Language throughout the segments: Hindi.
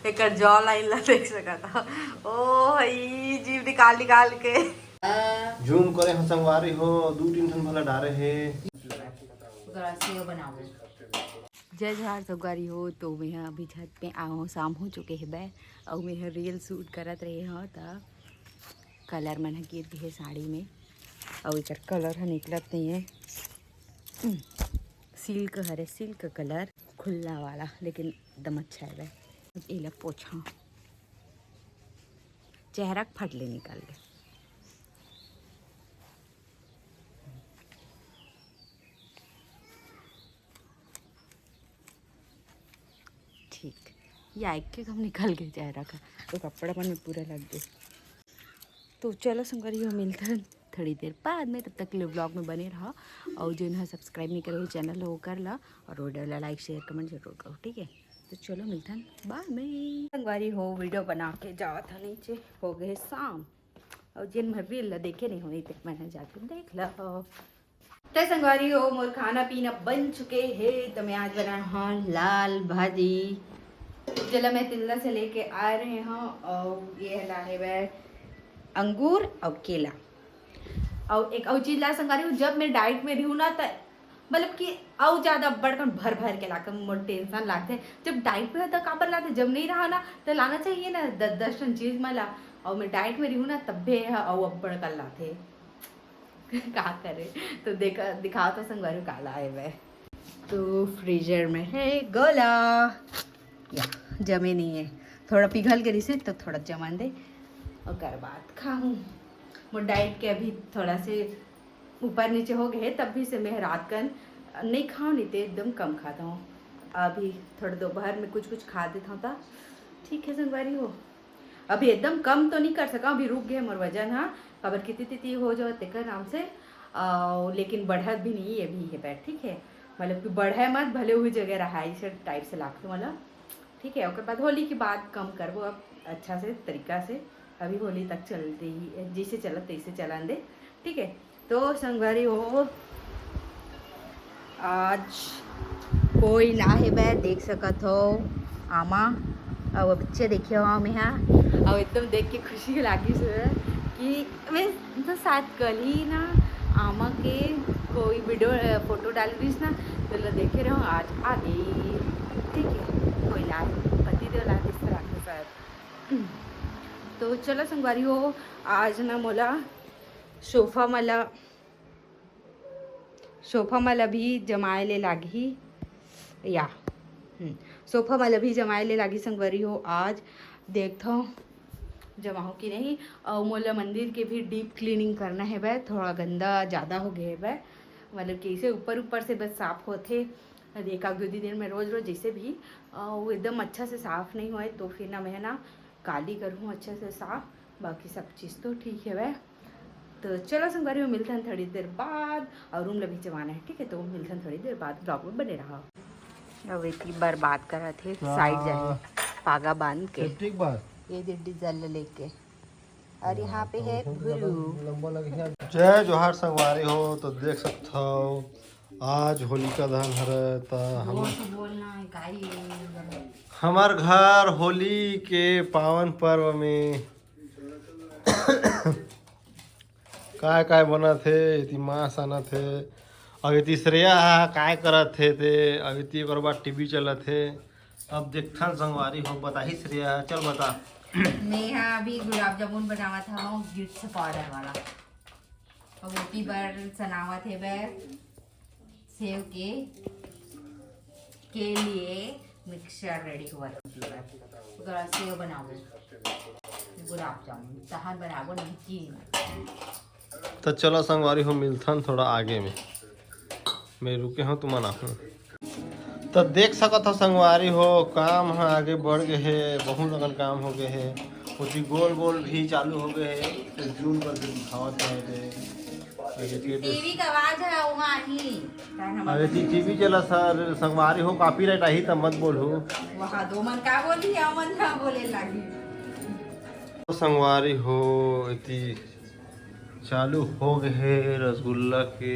एक जॉ लाइन ला देख सका था। ओ भाई जीव निकाल निकाल के जूम करे हम संगवारी हो 2-3 ठन भला डारे हे सेव बनाओ। जय जोहार संगवारी हो। तो मैं अभी छत पे आओ, शाम हो चुके है बै और मैं रील शूट करत रहे हो तो कलर मन गिर गए साड़ी में और एक कलर ह निकलत नहीं है। सिल्क हरे सिल्क कलर खुला वाला लेकिन एकदम अच्छा है। ये पोछा चेहरा फटले निकल गए। ठीक या एक के कम निकल गए चेहरा का तो कपड़ा पर में पूरा लग गए। तो चलो संगवारी हो मिलता है थोड़ी देर बाद में, तब तक के लिए ब्लॉग में बने रहो और जो है सब्सक्राइब नहीं करे चैनल वो कर ला और वीडियो लाइक शेयर कमेंट जरूर करो, ठीक है। तो चलो मिलता है बाद में। संगवारी हो वीडियो बना के जावा था नीचे, हो गए शाम और जिन मैं रील देखे नहीं हुई तक मैंने जाके देख ला। तो संगवारी हो मोर खाना पीना बन चुके हैं। तो मैं आज बना हाँ लाल भाजी चलो मैं तिल्ला से लेके आ रहे हैं और ये लाए वह अंगूर और केला और एक और चीज ला संगारी हूँ। जब मैं डाइट में रही हूँ ना तो मतलब कि और ज़्यादा बढ़कर भर भर के लाकर मोर टेंशन लाते। जब डाइट में तो काबर लाते, जब नहीं रहा ना तो लाना चाहिए ना 10-10 टन चीज़ मला। और मैं डाइट में रही हूँ ना तब भी और अब्बड़ कर लाते क्या करे। तो देखा दिखाओ तो संगवारी काला है वह। तो फ्रीजर में है गोला या जमे नहीं है, थोड़ा पिघल के रिसे तो थोड़ा जमा दे और कर बात खाऊं। वो डाइट के अभी थोड़ा से ऊपर नीचे हो गए तब भी से मैं रात का नहीं खाऊं, नहीं तो एकदम कम खाता हूँ। अभी थोड़ा दोपहर में कुछ खा देता हूँ तो ठीक है संगवारी हो। अभी एकदम कम तो नहीं कर सका, अभी रुक गया मोर वजन। हाँ खबर कितनी तिथि हो जाओ तेकर नाम से लेकिन बढ़त भी नहीं ये भी है बैठ, ठीक है। मतलब कि बढ़े मत भले हुई जगह रहा इसे टाइप से लाख मतलब ठीक है। उसके बाद होली की बात कम करबो अब अच्छा से तरीका से। अभी होली तक चलते ही जैसे चला तैसे चला दे, ठीक है। तो संगवारी हो आज कोई लाहे बै देख सकत हो आमा और बच्चे देखे हो मैं हाँ और एकदम देख के खुशी लगी कि मैं तो शायद कल ही ना आमा के कोई वीडियो फोटो डाल रही ना तो देखे रहो आज आ गई, ठीक है। कोई ला पति देव ला इस तरह के शायद। तो चलो संगवारी हो आज ना मोला सोफा मला भी जमाए ले लागी या सोफा मला भी जमाए ले लागी संगवारी हो। आज देखता हूँ जमाऊँ कि नहीं। और मोला मंदिर के भी डीप क्लीनिंग करना है वह, थोड़ा गंदा ज़्यादा हो गया है वह, मतलब कि इसे ऊपर से बस साफ होते एक आध दो दिन में रोज़ जैसे भी वो एकदम अच्छा से साफ़ नहीं हुए तो फिर ना मैं ना काली करूँ अच्छे से साफ़, बाकी सब चीज़ तो ठीक है वह। तो चलो संगवारी में मिलते हैं थोड़ी देर बाद और रूम भी जमाना है, ठीक है। तो मिलते हैं थोड़ी देर बाद, ब्लॉग में बने रहा। अब इतनी बर्बाद करा थे साइड जाए पागा बांध के ये डीजल लेके और यहाँ पे है भुरू। जय जोहार संगवारी हो। तो देख सकते हो आज होलिका दहन हरे ता हमार घर होली के पावन पर्व में काय बना थे इति मांस आना थे। अब इति श्रेया काय करत थे ते अब इति एक बार टीवी चलत थे। अब देखथन संगवारी हो बता ही श्रेया चल बता। नेहा अभी गुलाब जामुन बनावा था गिट्स पाउडर वाला और रोटी पर सनावा थे वह सेव के लिए मिक्सचर रेडी हुआ था। सेव बनाओ गुलाब जामुन तहर बनाबो नहीं। तो चलो संगवारी हो मिलथन थोड़ा आगे में, मैं रुके हूँ तुम ना हूँ। तो देख सकत हो संगवारी हो काम है आगे बढ़ गए है, बहुत लगन काम हो गए है। उसी गोल गोल भी चालू हो गए है तो जूम करके दिखावत है टीवी का आवाज है वहाँ ही। अरे टीवी चला सर संगवारी हो कॉपीराइट आई तब मत बोलो वहाँ दो मन का बोली या मन का बोले लगी। तो संगवारी हो इति चालू हो गए है रसगुल्ला के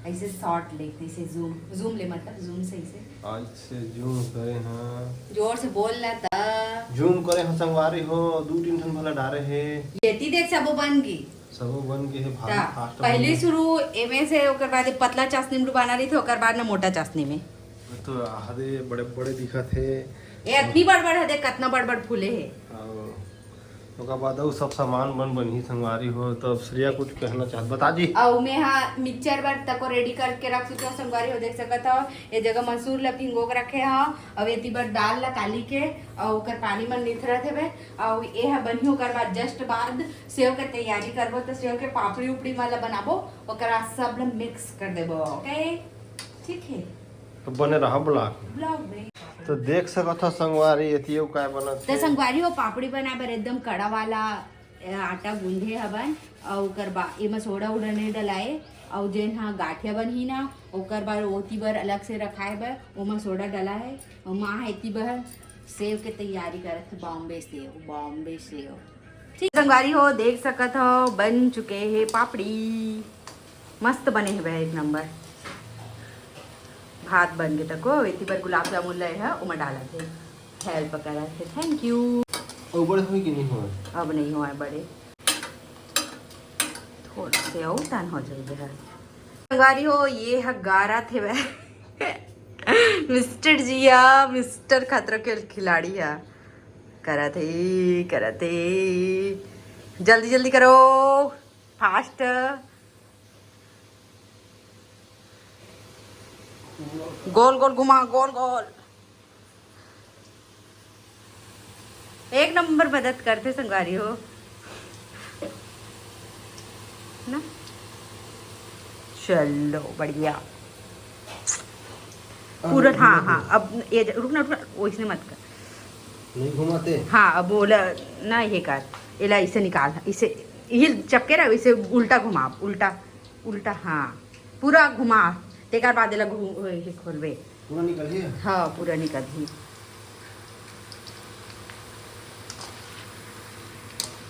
ऐसे शॉर्ट लेते से जूम ले मतलब जूम से इसे आज से जूम करे हाँ जोर से बोल रहा था। जूम करे हाँ संगवारी हो 2-3 ठन भला डारे है येती देख सबो बन गई। सबो बन के है भारी फास्ट पहले शुरू एमे से ओकर बाद पतला चाशनी में डुबाना रही थे ओकर बाद ना मोटा चाशनी में। तो आधे बड़े बड़े दिखत है ए इतनी बड़-बड़ है देख कितना बड़-बड़ फूले है। और ओकर बाद और सब सामान बन ही संगवारी हो तो अब श्रेया कुछ कहना चाहत बता जी। और मैं हाँ मिक्सचर बर तको रेडी करके रख चुके संगवारी हो देख सकत हो। ये जगह मसूर ला भिंगो के रखे हा और एती बर दाल ला काली के और ओकर पानी में निथरत हेबे और ए हा बनी ओकर बाद जस्ट बाद सेव के तैयारी करबो तो सेव के पापड़ी उपड़ी वाला बनाबो ओकरा सब ला मिक्स कर देबो। ओके ठीक है तो बने रहा ब्लॉग में। तो देख सकत हो संगवारी एतियो काय बनत तो संगवारी हो पापड़ी बनाए बर एकदम कड़ा वाला आटा गूंधे हवन और ओकर बाद एमा सोडा उड़ा नहीं डलाए और जेन हाँ गाठिया बनही ना ओकर बाद ओती बर अलग से रखाए बर ओमा सोडा डला है और माँ एती बर सेव के तैयारी करत है बॉम्बे सेव। ठीक संगवारी हो देख सकत हो बन चुके हैं पापड़ी मस्त बने हैं एक नंबर। भात बन गए तको एती पर गुलाब जामुन ले है उमा डाला थे हेल्प करा थे थैंक यू। और बड़े हुई कि नहीं हुआ अब नहीं हुआ है बड़े थोड़ा से और टन हो जाएगा है संगवारी हो ये है गारा थे वह मिस्टर जिया मिस्टर खतरा के खिलाड़ी है करा थे जल्दी जल्दी करो फास्ट गोल गोल घुमा गोल गोल एक नंबर मदद करते संगवारी हो ना। चलो बढ़िया पूरा हाँ अब ये रुकना वो इसने मत कर नहीं घुमाते हाँ अब बोला ना ये कर इला इसे निकाल इसे ये चपके रहा इसे उल्टा घुमा उल्टा हाँ पूरा घुमा तेकार बाद खोलबे पूरा निकल गया हाँ पूरा निकल ही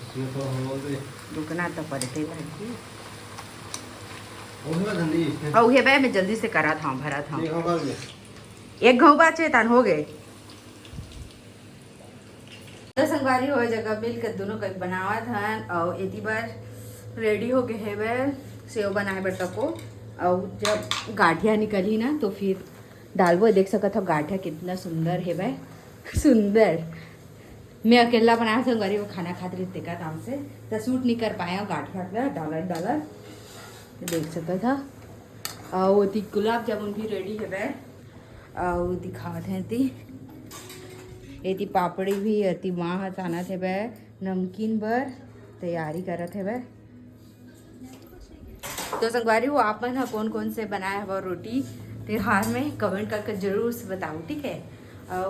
इसमें तो हम बोल दे रुकना तो पड़ते भाई ओहे धंधी और ये मैं जल्दी से करा था भरा था एक हो गया एक घऊ बाचे तन हो गए तो संगवारी हो जगह मिल कर दोनों का बनावा था और एती बार रेडी हो गए है वह सेव बनाए बेटा को और जब गाठिया निकली ना तो फिर डालबो देख सकत हो गाठिया कितना सुंदर है भाई सुंदर। मैं अकेला बनाया संगवारी वो खाना खाते रहते का काम से तो सूट नहीं कर पाया गाठिया डॉलर देख सकत था और वो गुलाब जामुन भी रेडी है भाई और दिखावत हैं एती पापड़ी भी अति माँ हाथ आना थे वह नमकीन बर तैयारी करत है वह। तो संगवारी हो आप मन कौन कौन से बनाया हुआ रोटी त्योहार में कमेंट करके जरूर से बताओ ठीक है। और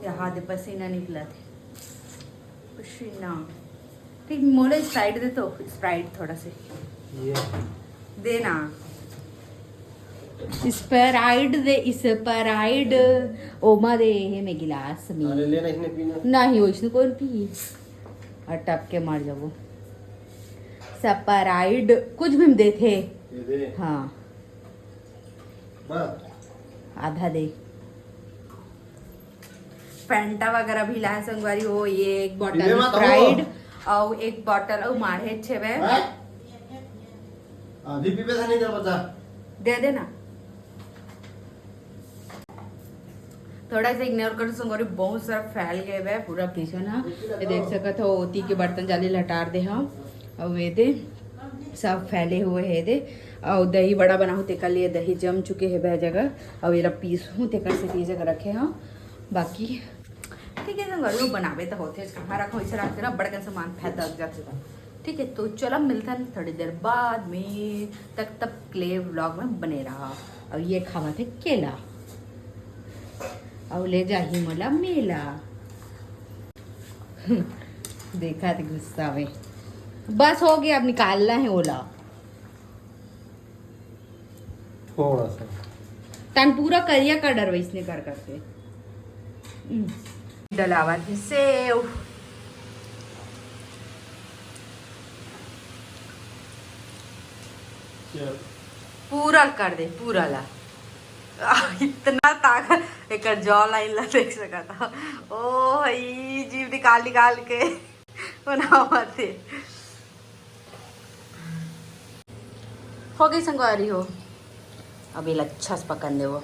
यहाँ दे पसीना निकला थे पसीना ठीक मोले स्प्राइट दे तो स्प्राइट थोड़ा से देना स्प्राइट ओमा दे है मैं गिलास में अरे लेना इसने पीना नहीं हो इसने कौन पी और टप के मार जाओ स्प्राइट कुछ भी दे थे ये दे हाँ बस आधा दे फैंटा वगैरह भी लाए संगवारी हो ये एक बॉटल स्प्राइट और एक बॉटल और मारे छे वे अभी पीपे था नहीं जा बता दे देना थोड़ा सा इग्नोर कर संगवारी बहुत सारा फैल गए वे पूरा किचन है ये देख सकत हो ओती के बर्तन जाली लटार दे हम और वे दे सब फैले हुए है दे और दही बड़ा बना हो तेकर लिए दही जम चुके हैं वह जगह और ये पीस हूँ तेकर से पीस जगह रखे हम बाकी ठीक है संगवारी बनावे तो होते कहाँ रखो इसे रखते ना बड़का सामान फैल जाते ठीक है। तो चलो मिलता है थोड़ी देर बाद में तब क्ले व्लॉग में बने रहा और ये खावा थे केला और ले जा ही मोला मेला देखा थे गुस्सा में बस हो गया अब निकालना है ओला थोड़ा सा तन पूरा करिया का डर वैसने कर करके डलावा थे सेव पूरा कर दे पूरा ला इतना ताकत एक जॉ लाइन ला देख सका था। ओ भाई जीव निकाल निकाल के बनावा थे। हो गई संगवारी हो, अभी अच्छा से पकन दे वो।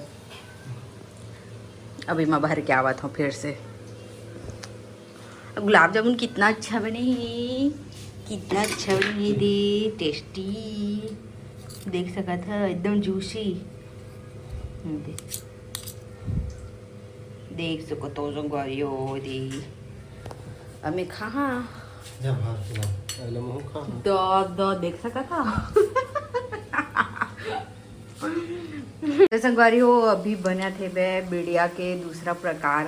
अभी मैं भर के आवत हूँ फिर से। गुलाब जामुन कितना अच्छा बने है, कितना अच्छा बने है दे, टेस्टी देख सका था, एकदम जूसी। देख सको तो संगवारी हो दे। अब मैं कहाँ दो देख सका था। तो संगवारी हो अभी बना थे वे बिड़िया के दूसरा प्रकार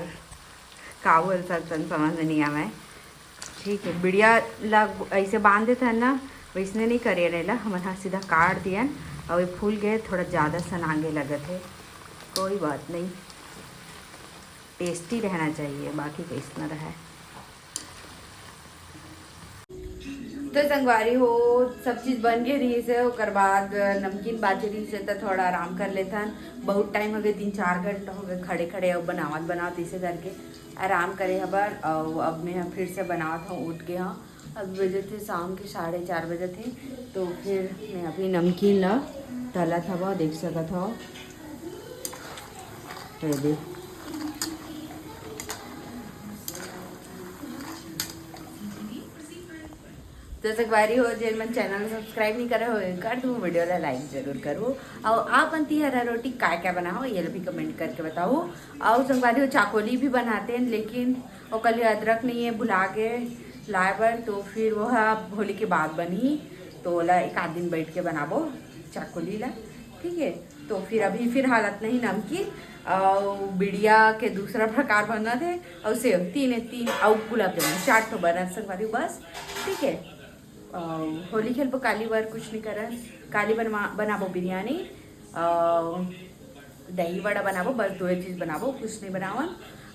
कावल सत्सन समझ नहीं आवे। ठीक है, बिड़िया लग ऐसे बांध देता है ना, वैसने नहीं करे रहेला। हमारे यहाँ सीधा काट दिया और ये फूल गए, थोड़ा ज़्यादा सनागे लगे थे। कोई बात नहीं, टेस्टी रहना चाहिए, बाकी कैसा रहा। तो संगवारी हो सब चीज़ बन गई रही से, ओकर बाद नमकीन बाजी रही से तो थोड़ा आराम कर लेता। बहुत टाइम हो गए, 3-4 घंटा हो गए खड़े खड़े और बनावत इसे करके आराम करे हबर। और अब मैं फिर से बनावत हूँ उठ के। हाँ अभी बजे थे शाम के 4:30 बजे थे। तो फिर मैं अभी नमकीन ला तला था, वह देख सका था। देख तो संगवारी हो जेल मन चैनल सब्सक्राइब नहीं करा हो कर दो, वीडियो ला लाइक जरूर करो। और आप बनती हरा रोटी काय क्या बनाओ ये भी कमेंट करके बताओ। और संगवारी हो चाकोली भी बनाते हैं, लेकिन वो कल अदरक नहीं है, भुला के लाए बर। तो फिर वो होली के बाद बनी, तो ला एक आध दिन बैठ के बनाबो चाकोली ला। ठीक है, तो फिर अभी फिर हालत नहीं नमकीन और बिड़िया के दूसरा प्रकार बना थे, और सेव तीन और गुलाब जामुन 4 तो बना संगवारी बस। ठीक है, होली खेलबो काली बार कुछ नहीं कर, काली बनाबो बिरयानी, दही वड़ा बनाबो, बस 2 चीज़ बनाबो, कुछ नहीं बनावन।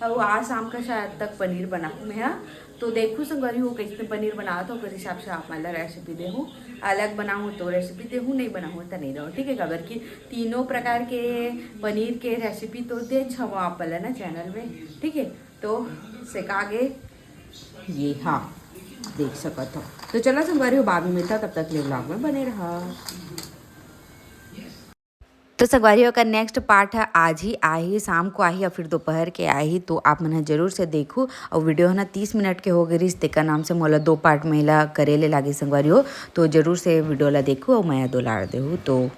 और आज शाम का शायद तक पनीर बनाऊँ मैं। हाँ तो देखूँ संगवारी हो कैसे पनीर बनाओ, तो उस हिसाब से आप मतलब रेसिपी दे हूँ। अलग बनाऊँ तो रेसिपी दे हूँ, नहीं बनाऊँ तो नहीं रहो। ठीक है, खबर की तीनों प्रकार के पनीर के रेसिपी तो दे छो आप वाला ना चैनल में। ठीक है, तो सिखा गे ये, हाँ देख सकते हो। तो चलो संगवारी हो बाद में मिलता, तब तक ले व्लॉग में बने रहा। तो संगवारी का नेक्स्ट पार्ट है आज ही आई, शाम को आई या फिर दोपहर के आई, तो आप मन जरूर से देखो। और वीडियो है ना 30 मिनट के हो गई रिश्ते का नाम से, मोला 2 पार्ट महिला करेले लागे संगवारी हो, तो जरूर से वीडियो ला देखो और मैं दुलार दे तो